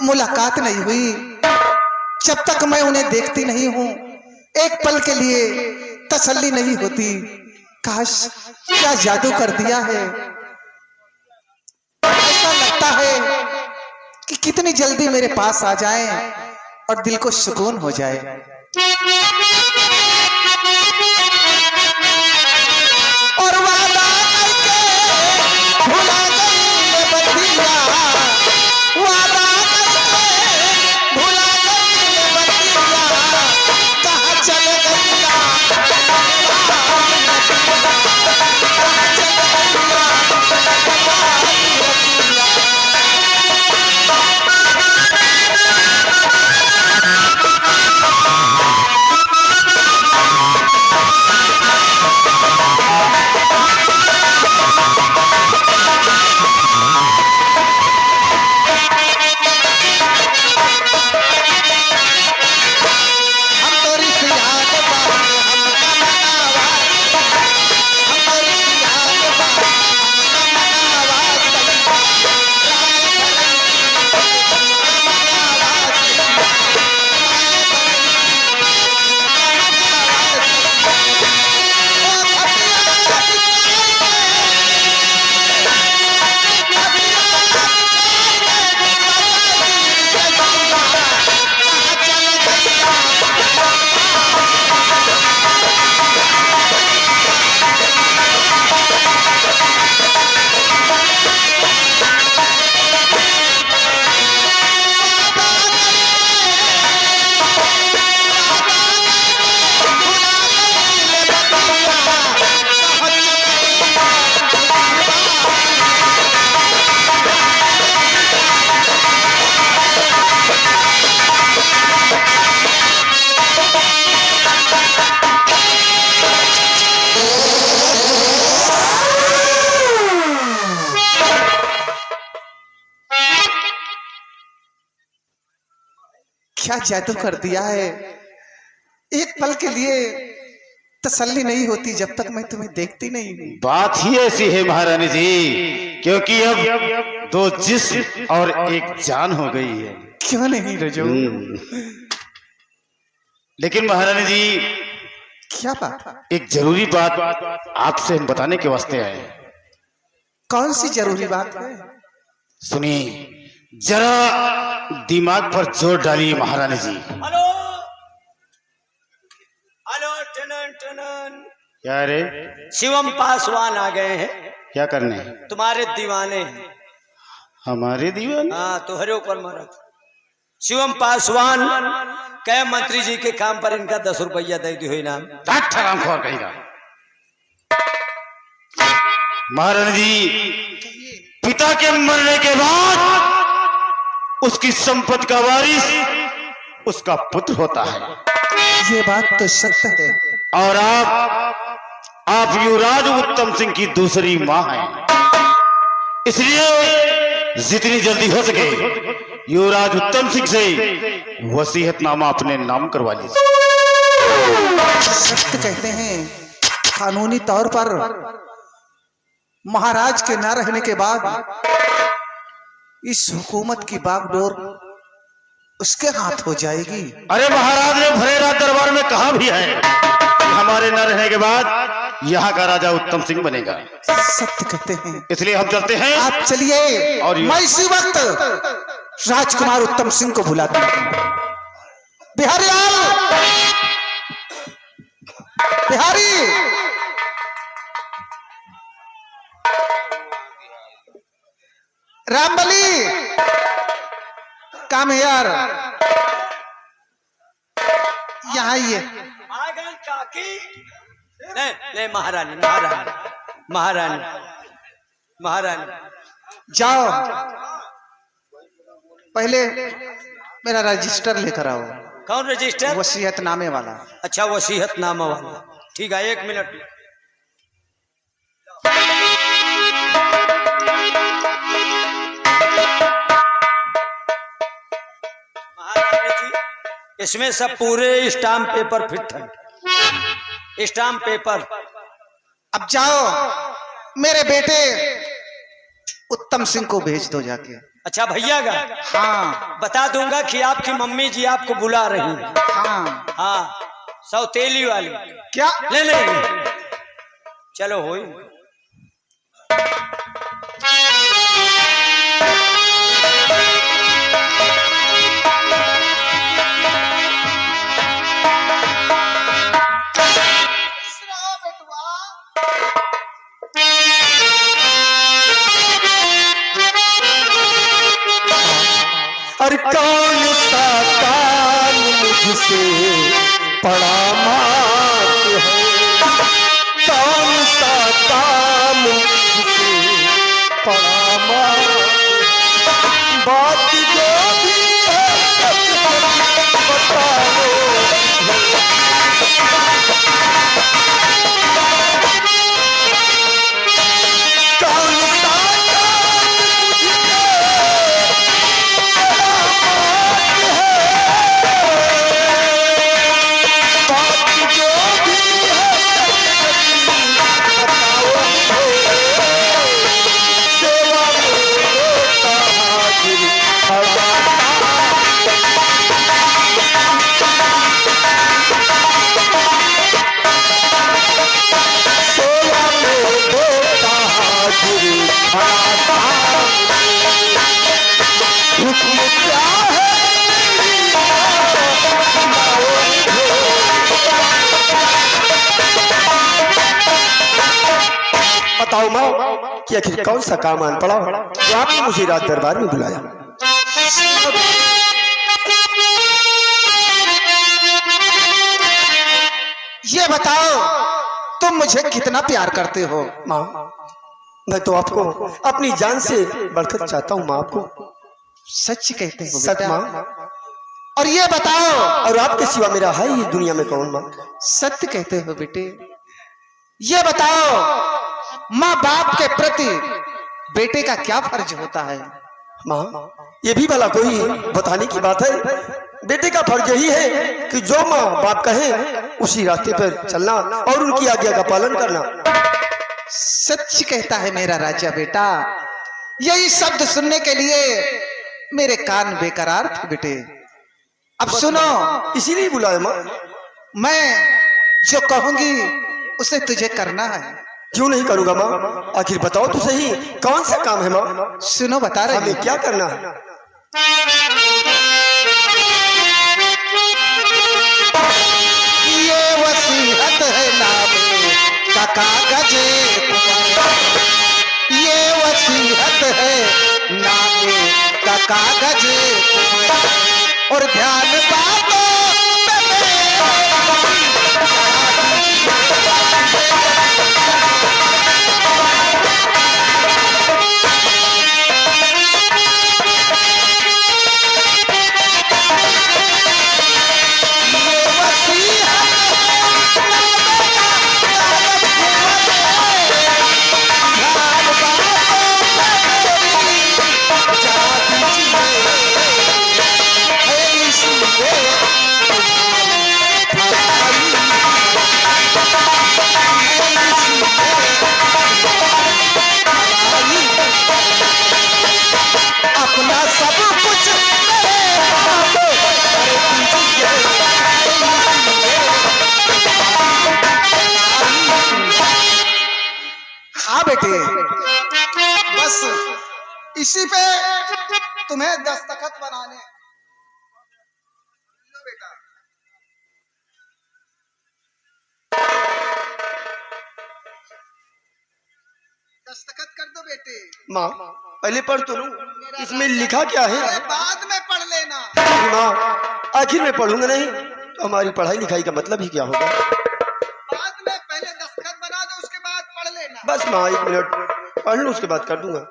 मुलाकात नहीं हुई, जब तक मैं उन्हें देखती नहीं हूं एक पल के लिए तसल्ली नहीं होती। काश क्या जादू कर दिया है। ऐसा लगता है कि कितनी जल्दी मेरे पास आ जाएं और दिल को सुकून हो जाए। और वादा करके भुला गई ये बतिया, वादा करके भुला गई ये बतिया, कहाँ चले गईया, कहाँ चले गईया। क्या जादू कर दिया है। एक पल के लिए तसल्ली नहीं होती जब तक मैं तुम्हें देखती नहीं हूँ। बात ही ऐसी है महारानी जी, क्योंकि अब दो जिस्म और एक जान हो गई है। क्यों नहीं रजो? लेकिन महारानी जी, क्या बात? एक जरूरी बात आपसे हम बताने के वास्ते आए हैं। कौन सी जरूरी बात है? सुनिए, जरा दिमाग पर जोर डालिए महारानी जी। Hello hello, टनन टनन। क्या रे? शिवम पासवान आ गए हैं। क्या करने? तुम्हारे दीवाने हैं। हमारे दीवाने? हाँ, तुम्हारे ऊपर मरद शिवम पासवान कहे मंत्री जी के काम पर इनका 10 रुपया दे दी हुई नाम। हरामखोर कहेगा। महारानी जी, पिता के मरने के बाद उसकी संपत्ति का वारिस उसका पुत्र होता है। ये बात तो सत्य है। और आप युवराज उत्तम सिंह की दूसरी मां हैं, इसलिए जितनी जल्दी हो सके युवराज उत्तम सिंह से वसीयतनामा अपने नाम करवा लीजिए। सत्य कहते हैं, कानूनी तौर पर महाराज के न रहने के बाद इस हुकूमत की बागडोर उसके हाथ हो जाएगी। अरे महाराज ने भरे रात दरबार में कहा भी है कि हमारे न रहने के बाद यहाँ का राजा उत्तम सिंह बनेगा। सत्य कहते हैं, इसलिए हम चलते हैं। आप चलिए और मैं इसी वक्त राजकुमार उत्तम सिंह को बुलाता हूं। बिहारी लाल, बिहारी, रामबली, काम है यार, यहाँ आइए। नहीं नहीं, महारानी महारानी महारानी महारानी, जाओ पहले मेरा रजिस्टर लेकर आओ। कौन रजिस्टर? वसीयतनामे वाला। अच्छा, वसीयतनामा वाला। ठीक है, 1 मिनट। महारानी जी, इसमें सब पूरे स्टाम्प पेपर फिट है। Stamp paper. अब जाओ, मेरे बेटे उत्तम सिंह को भेज दो जाके। अच्छा भैया का हाँ बता दूंगा कि आपकी मम्मी जी आपको बुला रही है। हाँ। हाँ सौतेली वाली। क्या? ले ले चलो होई। और कौन सा काम मुझसे पड़ा मात है, कौन सा काम मुझसे पड़ा मात है, बात जो भी है बताओ। कौन सा बताओ माँ कि आखिर कौन सा काम आन पड़ा जो आपने मुझे रात दरबार में बुलाया। ये बताओ तुम मुझे कितना प्यार करते हो? माँ मैं तो आपको अपनी जान से बढ़कर चाहता हूँ माँ, आपको सच कहते हो सच बेटा? माँ। और ये बताओ और आपके सिवा मेरा है ये दुनिया में कौन माँ? सत्य कहते हो बेटे? ये बताओ माँ बाप के प्रति बेटे का क्या फर्ज होता है? माँ ये भी भला कोई बताने की बात है? बेटे का फर्ज यही है कि जो माँ बाप कहे उसी रास्ते पर चलना और उनकी आज्ञा का पालन करना। सच कहता है मेरा राजा बेटा। यही शब्द सुनने के लिए मेरे कान बेकरार थे बेटे। अब सुनो, इसीलिए बुलाया माँ। मैं जो कहूंगी उसे तुझे करना है। क्यों नहीं करूंगा माँ? आखिर बताओ तो सही कौन सा काम है माँ? सुनो बता रही हमें हूं। क्या करना है? ये वसीयत है नामे का कागज, ये वसीयत है नामे का कागज, और ध्यान बातों अपना सब कुछ हाँ बेटे, बस इसी पे तुम्हें दस्तखत बनाने। लो बेटा, दस्तखत कर दो बेटे। माँ पहले पढ़ तो लूं, इसमें लिखा क्या है? अरे बाद में पढ़ लेना। माँ आखिर में पढ़ूंगा नहीं तो हमारी पढ़ाई लिखाई का मतलब ही क्या होगा? बाद में पहले दस्तखत बना दो, उसके बाद पढ़ लेना। बस माँ 1 मिनट पढ़ लूं उसके बाद कर दूंगा।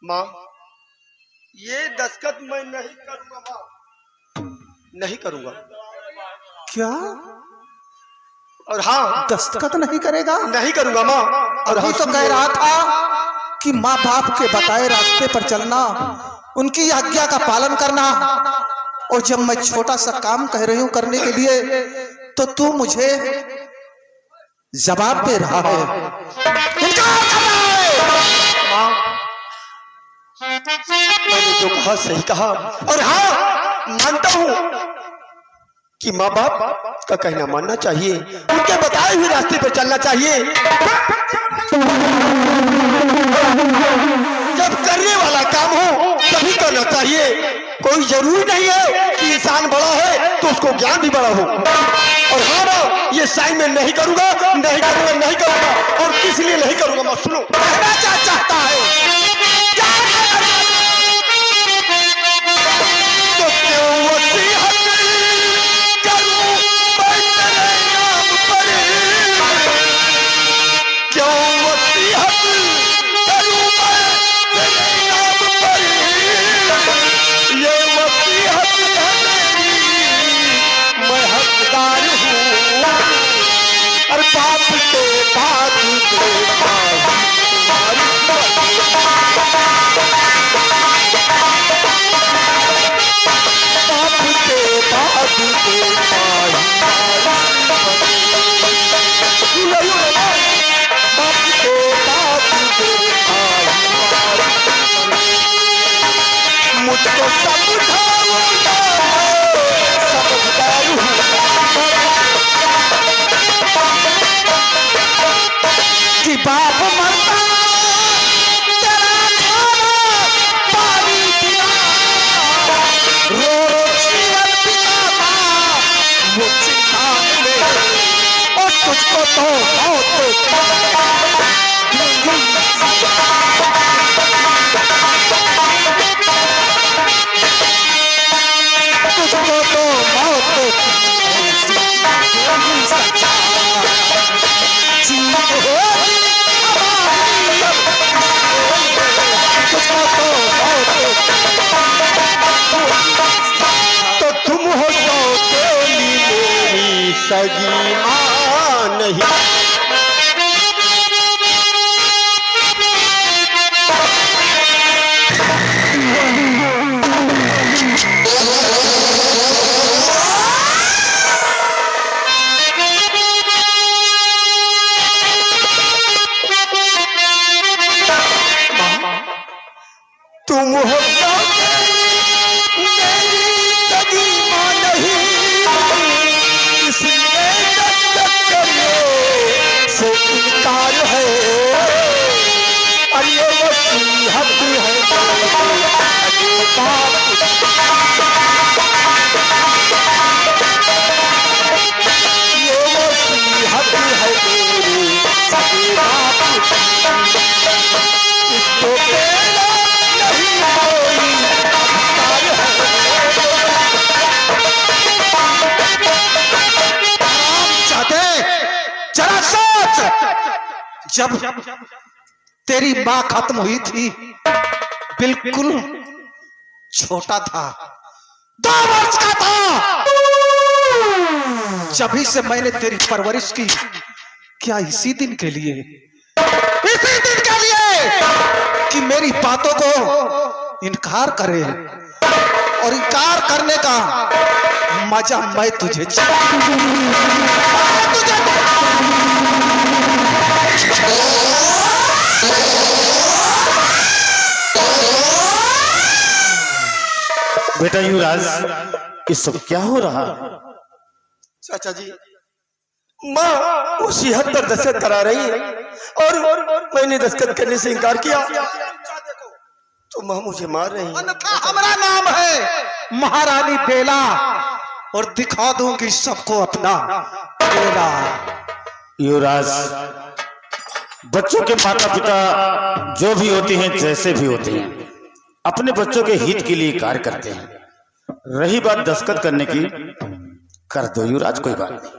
माँ ये दस्तखत मैं नहीं करूंगा माँ, नहीं करूंगा। क्या? और हाँ दस्तखत नहीं करेगा? नहीं करूंगा माँ। और अभी तो कह रहा था कि माँ बाप के बताए रास्ते पर चलना, उनकी आज्ञा का पालन करना, और जब मैं छोटा सा काम कह रही हूं करने के लिए तो तू मुझे जवाब दे रहा है। इनकार कर रहा है। मैंने जो कहा सही कहा। और हाँ, मानता हूं कि माँ बाप का कहना मानना चाहिए, उनके बताए हुए रास्ते पर चलना चाहिए। जब करने वाला काम हो तभी करना चाहिए। कोई जरूरी नहीं है कि इंसान बड़ा है तो उसको ज्ञान भी बड़ा हो। और हाँ ना, ये साइन मैं नहीं करूंगा, नहीं करूंगा, नहीं करूंगा। और किस लिए नहीं करूंगा मत सुनो। कहना क्या चाहता है तो क्यों वसीयत करूं मैं तेरे नाम पर, क्यों वसीयत करूं मैं तेरे नाम पर। ये वसीयत है मेरी, मैं हकदार हूँ। और बाप के बाद मुझको समझाऊंगा, समझदार हूँ। कि बाप मरता तेरा खाना पानी पिया, रो रो जीवन पिलाता वो चिंता में। और तुझको तो तो तुम हो सौतेली मेरी सगी मां नहीं। तुम हो मेरी सगी मां नहीं, इसलिए करने से इनकार है। और ये वसीयत है सगे बाप, ये वसीयत है मेरी सगे बाप। इसको तेरा नहीं कोई अधिकार चाहते जरा सोच, जब तेरी माँ खत्म हुई थी बिल्कुल छोटा था, 2 वर्ष का था। जब ही से मैंने तेरी परवरिश की, क्या इसी दिन के लिए, इसी दिन के लिए कि मेरी बातों को इनकार करे, और इनकार करने का मजा मैं तुझे बेटा युवराज, ये सब क्या हो रहा? चाचा जी, माँ उसी हद पर दस्तखत करा रही है और मैंने दस्तखत करने से इनकार किया तो माँ मुझे मार रही है। हमारा नाम है महारानी बेला, और दिखा दूंगी सबको अपना बेला। युवराज, बच्चों के माता पिता जो भी होते हैं, जैसे भी होते हैं, अपने बच्चों के हित के लिए कार्य करते हैं। रही बात दस्तखत करने की, कर दो युवराज, कोई बात नहीं।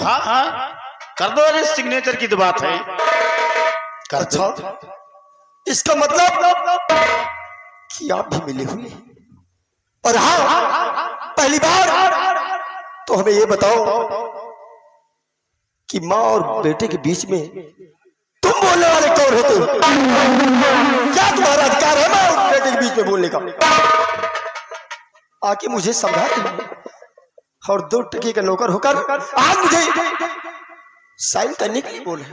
हाँ हाँ कर दो, अरे सिग्नेचर की तो बात है, कर दो। अच्छा, इसका मतलब कि आप भी मिले हुए हैं। और हाँ, पहली बार तो हमें ये बताओ कि माँ और बेटे के बीच में तुम बोलने वाले कौन होते हो? क्या तुम्हारा अधिकार है माँ और बेटे के बीच में बोलने का? आके मुझे समझा दे। और 2 टके का नौकर होकर आज मुझे साइन करने के लिए बोले।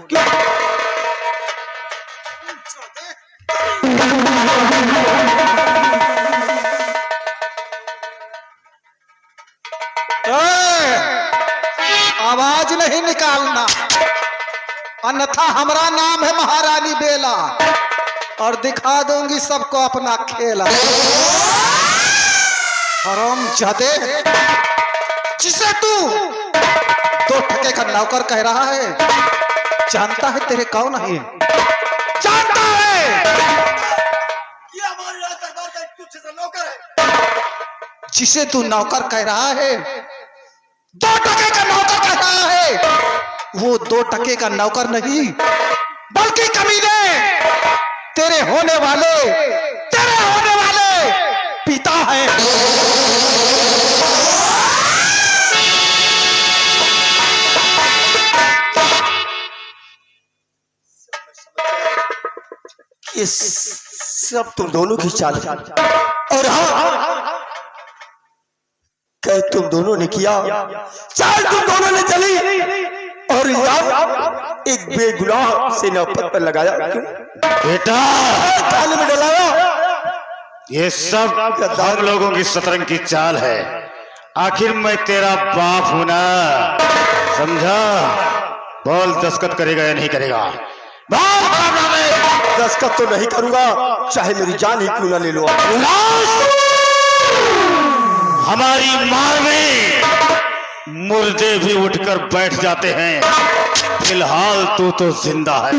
आवाज नहीं निकालना, अन्यथा हमारा नाम है महारानी बेला और दिखा दूंगी सबको अपना खेला। हराम जादे, जिसे तू 2 टके का नौकर कह रहा है, जानता है तेरे कौन है? जानता है ये हमारे राज दरबार का एक तुच्छ सा नौकर है। जिसे तू नौकर कह रहा है, 2 टके का नौकर कह रहा है, वो 2 टके का नौकर नहीं बल्कि कमीने तेरे होने वाले पिता है। ये सब तुम दोनों की चाल है। और हाँ, क्या तुम दोनों ने किया? चाल तुम दोनों ने चली और इल्जाम एक बेगुनाह से नौबत पर लगाया। क्यों? बेटा, थाने में डलाया। ये सब हम लोगों की शतरंज की चाल है। आखिर मैं तेरा बाप हूं ना, समझा? बोल, दस्तखत करेगा या नहीं करेगा? दस्तखत तो नहीं करूंगा, चाहे मेरी जान ही क्यों ना ले लो। हमारी मार में मुर्दे भी उठकर बैठ जाते हैं, फिलहाल तू तो जिंदा है।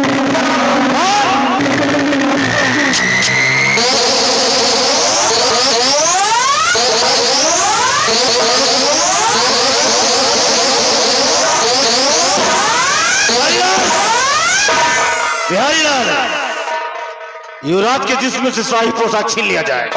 बिहारी लाल, युवराज के जिस्म से शाही पोशाक छीन लिया जाए।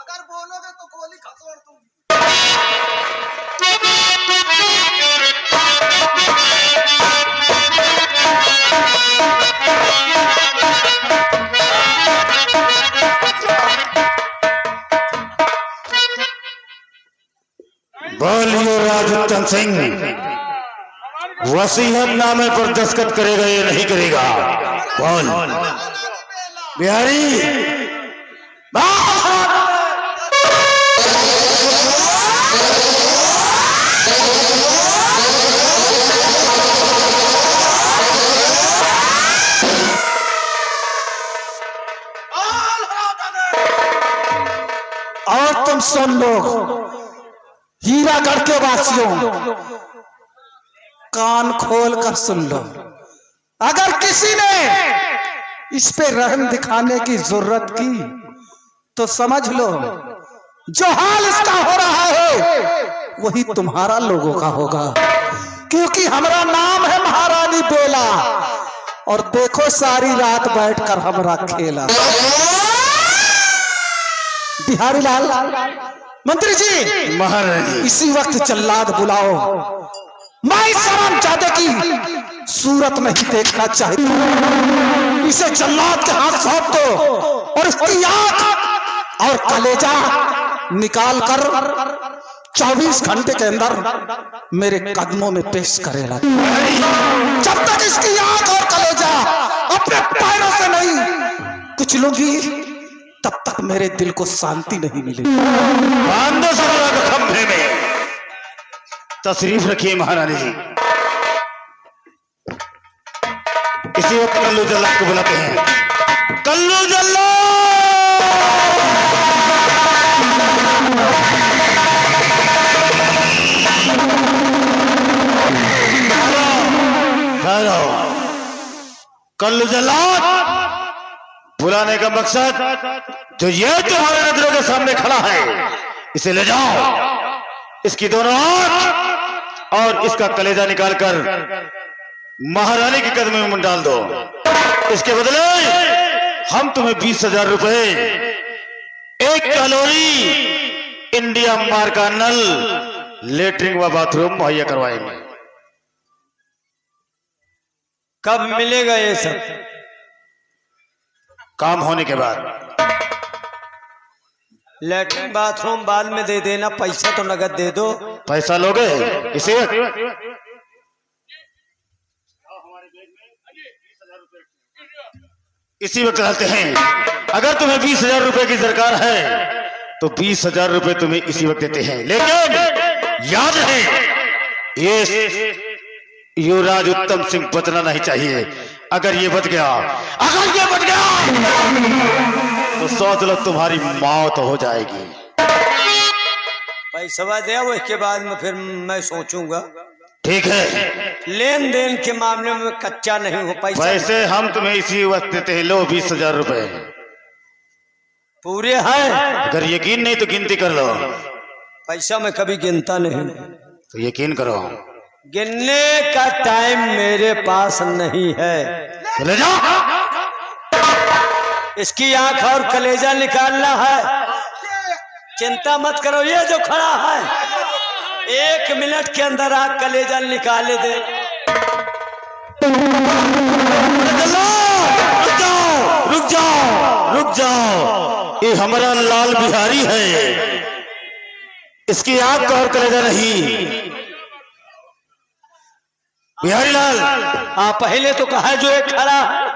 अगर बोलोगे तो गोली खसोड़ दूंगी। बोल, युवराज उत्तम सिंह वसीयतनामे पर दस्तखत करेगा या नहीं करेगा? बोल। बिहारी, और तुम सुन लो, हीरागढ़ के वासियों, कान खोल कर सुन लो। अगर किसी ने इस पे रहम दिखाने की जरूरत की तो समझ लो, जो हाल इसका हो रहा है वही तुम्हारा लोगों का होगा, क्योंकि हमारा नाम है महारानी बेला और देखो सारी रात बैठकर हमारा खेला। बिहारी लाल, मंत्री जी, महारानी, इसी वक्त जल्लाद बुलाओ। मैं इस हरामजादे की सूरत नहीं देखना चाहता। इसे जल्लाद के हाथ सौंप दो और इसकी आंख और कलेजा निकाल कर 24 घंटे के अंदर मेरे कदमों में पेश करेगा। जब तक इसकी आंख और कलेजा अपने पैरों से नहीं कुचलूंगी, तब तक मेरे दिल को शांति नहीं मिलेगी। खंभे में तशरीफ रखिए महारानी जी। इसी वक्त कल्लू जल्लाद को बुलाते हैं। कल्लू जल्लाद! कल्लू जल्लाद बुलाने का मकसद जो ये तुम्हारे नजरों के सामने खड़ा है, इसे ले जाओ, इसकी दोनों आंख और इसका कलेजा निकालकर महारानी के कदम में डाल दो। इसके बदले हम तुम्हें 20,000 रुपए, 1 कैलोरी इंडिया मार का नल, लेटरिन व बाथरूम मुहैया करवाएंगे। कब मिलेगा ये सब? काम होने के बाद। लेटरिन बाथरूम बाद में दे देना, पैसा तो नगद दे दो। पैसा लोगे इसी वक्त? इसी वक्त रहते हैं। अगर तुम्हें 20,000 रुपए की दरकार है तो 20,000 रुपए तुम्हें इसी वक्त देते हैं, लेकिन याद रहे ये युवराज उत्तम सिंह बचना नहीं चाहिए। अगर ये बच गया तो सोच लो तुम्हारी मौत हो जाएगी। पैसा दे, वो इसके बाद में फिर मैं सोचूंगा। ठीक है, लेन देन के मामले में कच्चा नहीं हो। पैसा वैसे हम तुम्हें इसी वक्त देते हैं, लो 20,000 रुपए पूरे हैं। अगर यकीन नहीं तो गिनती कर लो। पैसा मैं कभी गिनता नहीं, तो यकीन करो। गिनने का टाइम मेरे पास नहीं है। तो ले जाओ। इसकी आंख और कलेजा निकालना है। चिंता मत करो, ये जो खड़ा है 1 मिनट के अंदर आंख कलेजा निकाले दे। रुक जाओ, ये हमारा लाल बिहारी है, इसकी आंख का और कलेजा नहीं। बिहारी लाल, हाँ पहले तो कहा जो एक खड़ा है,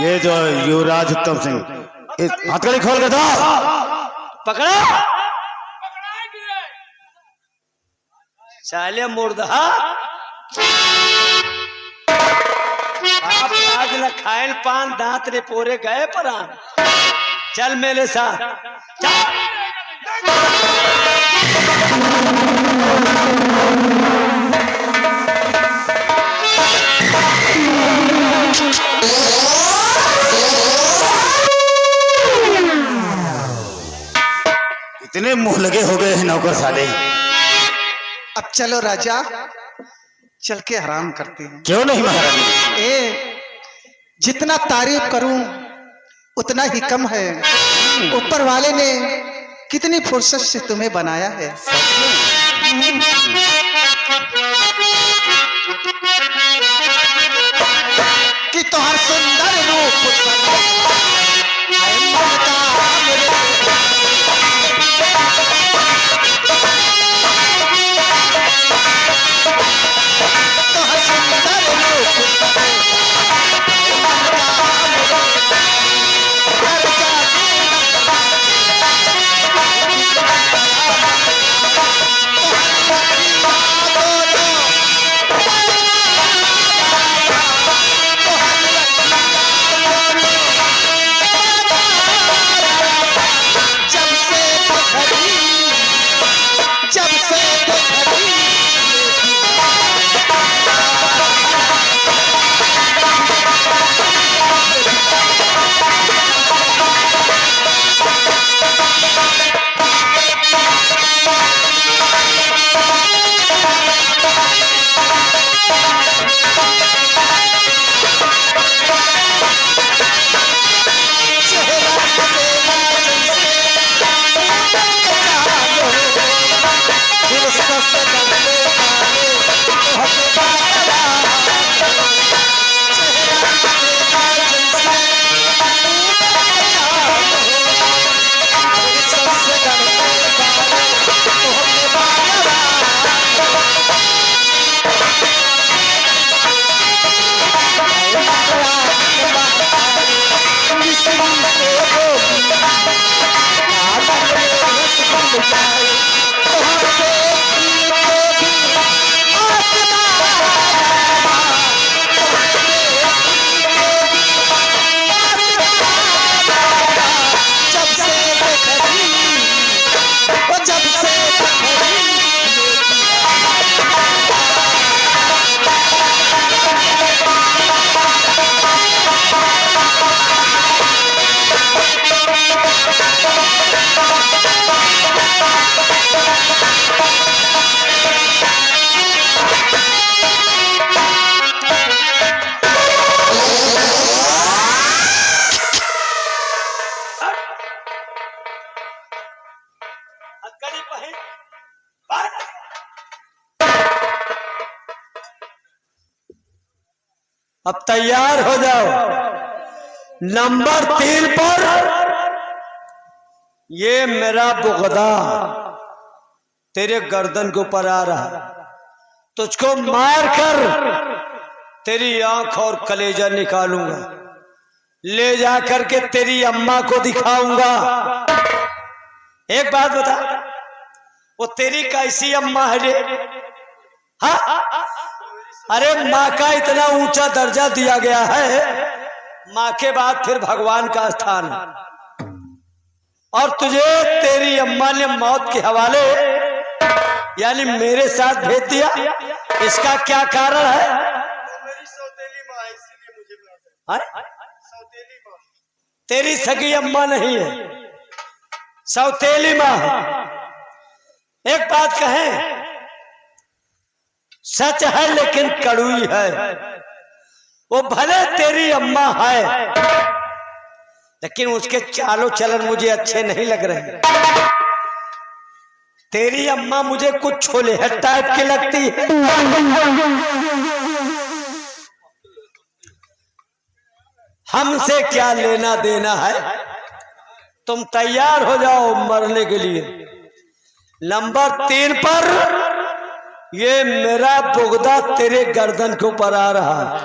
ये जो युवराज उत्तम सिंह, हथकड़ी खोल कर दो। पकड़ा साले मुर्दा। आप आज न खायल पान दांत रे पोरे गए परान। चल मेरे साथ चल। इतने मुंह लगे हो गए हैं नौकर साले। अब चलो राजा, चल के आराम करते हैं। क्यों नहीं महाराज? जितना तारीफ करूं उतना ही कम है। ऊपर वाले ने कितनी फुर्सत से तुम्हें बनाया है। कि तुम्हार सुंदर रूप अब तैयार हो जाओ। नंबर 3 पर ये मेरा बुगदा तेरे गर्दन के ऊपर आ रहा है, तुझको मार कर तेरी आंख और कलेजा निकालूंगा, ले जा करके तेरी अम्मा को दिखाऊंगा। एक बात बता, वो तेरी कैसी अम्मा है रे? हाँ, अरे माँ का इतना ऊंचा दर्जा दिया गया है, माँ के बाद फिर भगवान का स्थान है, और तुझे तेरी अम्मा ने मौत के हवाले यानी मेरे साथ भेज दिया। इसका क्या कारण है? मेरी सौतेली माँ है, इसीलिए मुझे बुलाते हैं। सौतेली माँ। तेरी सगी अम्मा नहीं है, सौतेली माँ है। एक बात कहें, सच है लेकिन कड़वी है। वो भले तेरी अम्मा है, लेकिन उसके चालो चलन मुझे अच्छे नहीं लग रहे। तेरी अम्मा मुझे कुछ छोले टाइप की लगती है। हमसे क्या लेना देना है, तुम तैयार हो जाओ मरने के लिए। नंबर 3 पर ये मेरा बुगदा तेरे गर्दन के ऊपर आ रहा है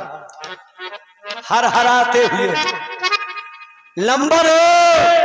हर हराते हुए। नंबर 1